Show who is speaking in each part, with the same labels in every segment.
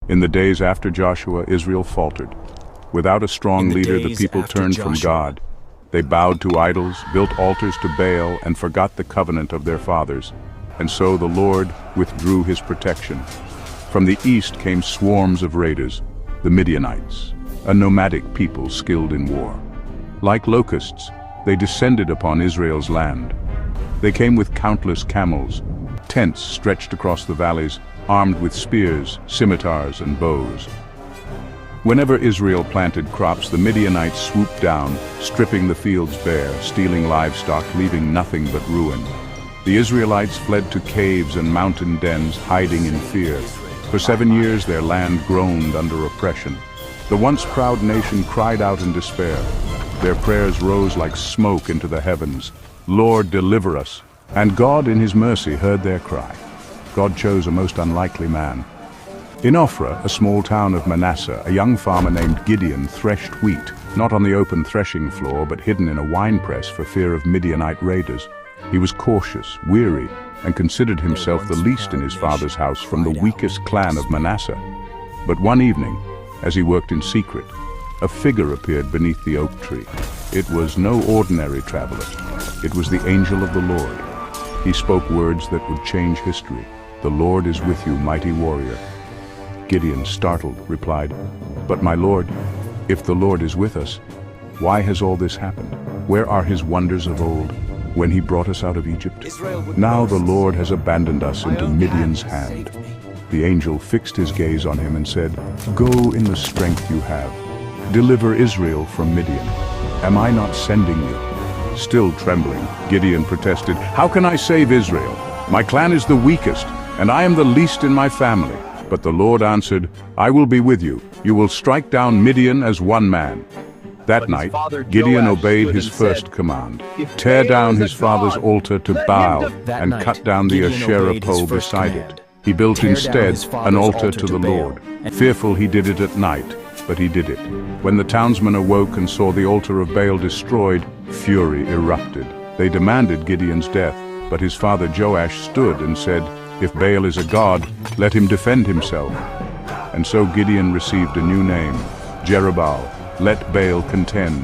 Speaker 1: In the days after Joshua, Israel faltered. Without a strong leader, the people turned from God. They bowed to idols, built altars to Baal, and forgot the covenant of their fathers. And so the Lord withdrew his protection. From the east came swarms of raiders, the Midianites, a nomadic people skilled in war. Like locusts, they descended upon Israel's land. They came with countless camels, tents stretched across the valleys, armed with spears, scimitars, and bows. Whenever Israel planted crops, the Midianites swooped down, stripping the fields bare, stealing livestock, leaving nothing but ruin. The Israelites fled to caves and mountain dens, hiding in fear. For 7 years their land groaned under oppression. The once proud nation cried out in despair. Their prayers rose like smoke into the heavens. "Lord, deliver us." And God in his mercy heard their cry. God chose a most unlikely man. In Ophrah, a small town of Manasseh, a young farmer named Gideon threshed wheat, not on the open threshing floor, but hidden in a winepress for fear of Midianite raiders. He was cautious, weary, and considered himself the least in his father's house from the weakest clan of Manasseh. But one evening, as he worked in secret, a figure appeared beneath the oak tree. It was no ordinary traveler. It was the angel of the Lord. He spoke words that would change history. "The Lord is with you, mighty warrior." Gideon, startled, replied, "But my Lord, if the Lord is with us, why has all this happened? Where are his wonders of old, when he brought us out of Egypt? Now the Lord has abandoned us into Midian's hand." The angel fixed his gaze on him and said, "Go in the strength you have. Deliver Israel from Midian. Am I not sending you?" Still trembling, Gideon protested, "How can I save Israel? My clan is the weakest, and I am the least in my family." But the Lord answered, "I will be with you. You will strike down Midian as one man." That night, Gideon obeyed his first command. Tear down his father's altar to Baal and cut down the Asherah pole beside it. He built instead an altar to the Lord. Fearful, he did it at night, but he did it. When the townsmen awoke and saw the altar of Baal destroyed, fury erupted. They demanded Gideon's death, but his father Joash stood and said, "If Baal is a god, let him defend himself." And so Gideon received a new name, Jerubbaal, "Let Baal contend,"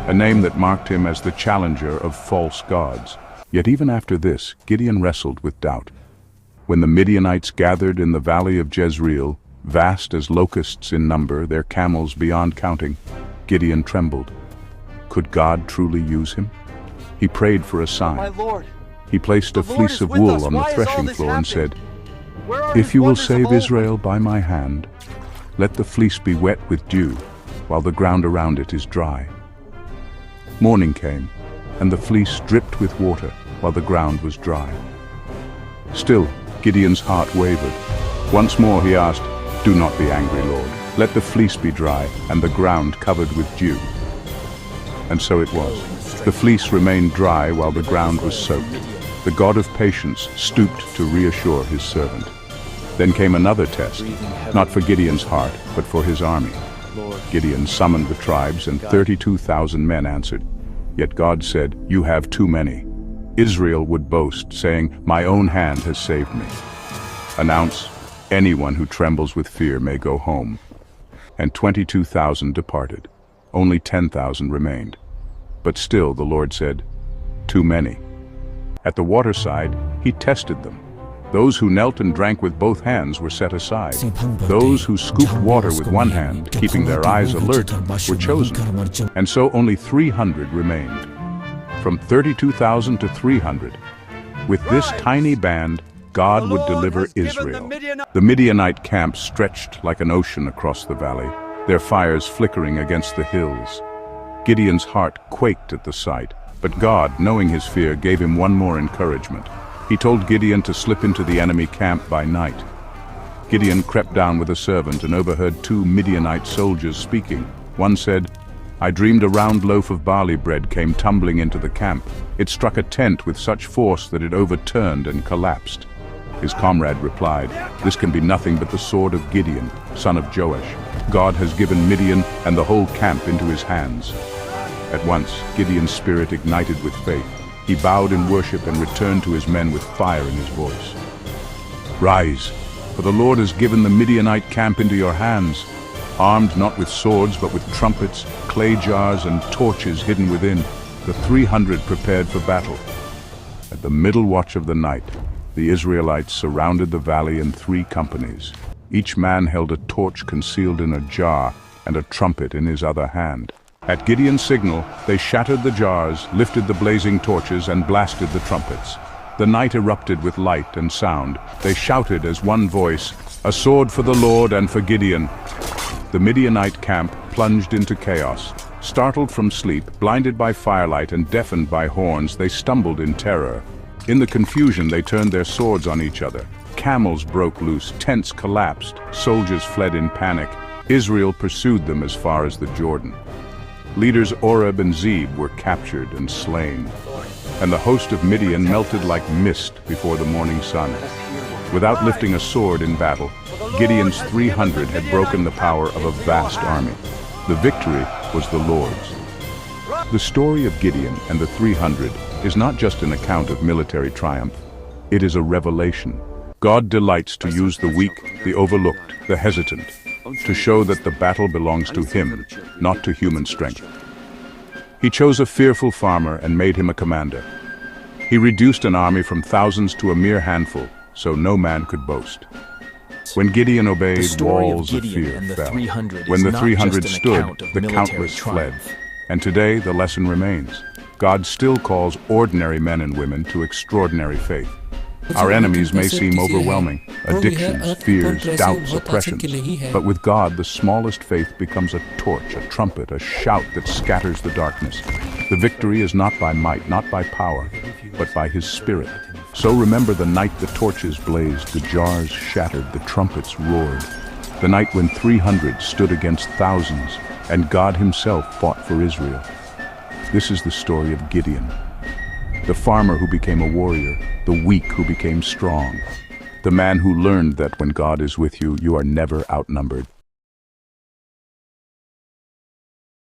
Speaker 1: a name that marked him as the challenger of false gods. Yet even after this, Gideon wrestled with doubt. When the Midianites gathered in the valley of Jezreel, vast as locusts in number, their camels beyond counting, Gideon trembled. Could God truly use him? He prayed for a sign.
Speaker 2: "My Lord,
Speaker 1: He placed a fleece of wool on the threshing floor and said,
Speaker 2: where are
Speaker 1: "If
Speaker 2: his
Speaker 1: you will
Speaker 2: wonders of
Speaker 1: save
Speaker 2: old?"
Speaker 1: Israel by my hand, let the fleece be wet with dew, while the ground around it is dry." Morning came, and the fleece dripped with water, while the ground was dry. Still, Gideon's heart wavered. Once more he asked, "Do not be angry, Lord. Let the fleece be dry, and the ground covered with dew." And so it was. The fleece remained dry while the ground was soaked. The God of patience stooped to reassure his servant. Then came another test, not for Gideon's heart, but for his army. Gideon summoned the tribes, and 32,000 men answered. Yet God said, "You have too many." Israel would boast, saying, "My own hand has saved me." Announce, "Anyone who trembles with fear may go home." And 22,000 departed. Only 10,000 remained. But still the Lord said, "Too many." At the waterside, he tested them. Those who knelt and drank with both hands were set aside. Those who scooped water with one hand, keeping their eyes alert, were chosen. And so only 300 remained. From 32,000 to 300. With this tiny band, God would deliver Israel. The Midianite camp stretched like an ocean across the valley, their fires flickering against the hills. Gideon's heart quaked at the sight, but God, knowing his fear, gave him one more encouragement. He told Gideon to slip into the enemy camp by night. Gideon crept down with a servant and overheard 2 Midianite soldiers speaking. One said, "I dreamed a round loaf of barley bread came tumbling into the camp. It struck a tent with such force that it overturned and collapsed." His comrade replied, "This can be nothing but the sword of Gideon, son of Joash. God has given Midian and the whole camp into his hands." At once, Gideon's spirit ignited with faith. He bowed in worship and returned to his men with fire in his voice. "Rise, for the Lord has given the Midianite camp into your hands, armed not with swords but with trumpets, clay jars, and torches hidden within. The 300 prepared for battle. At the middle watch of the night, the Israelites surrounded the valley in 3 companies. Each man held a torch concealed in a jar and a trumpet in his other hand. At Gideon's signal, they shattered the jars, lifted the blazing torches, and blasted the trumpets. The night erupted with light and sound. They shouted as one voice, "A sword for the Lord and for Gideon." The Midianite camp plunged into chaos. Startled from sleep, blinded by firelight, and deafened by horns, they stumbled in terror. In the confusion, they turned their swords on each other. Camels broke loose, tents collapsed, soldiers fled in panic. Israel pursued them as far as the Jordan. Leaders Oreb and Zeb were captured and slain, and the host of Midian melted like mist before the morning sun. Without lifting a sword in battle, Gideon's 300 had broken the power of a vast army. The victory was the Lord's. The story of Gideon and the 300 is not just an account of military triumph. It is a revelation. God delights to use the weak, the overlooked, the hesitant, to show that the battle belongs to Him, not to human strength. He chose a fearful farmer and made him a commander. He reduced an army from thousands to a mere handful, so no man could boast. When Gideon obeyed, walls of fear fell. When the 300 stood, the countless fled. And today, the lesson remains. God still calls ordinary men and women to extraordinary faith. Our enemies may seem overwhelming, addictions, fears, doubts, oppressions. But with God, the smallest faith becomes a torch, a trumpet, a shout that scatters the darkness. The victory is not by might, not by power, but by His Spirit. So remember the night the torches blazed, the jars shattered, the trumpets roared. The night when 300 stood against thousands, and God Himself fought for Israel. This is the story of Gideon, the farmer who became a warrior, the weak who became strong, the man who learned that when God is with you, you are never outnumbered.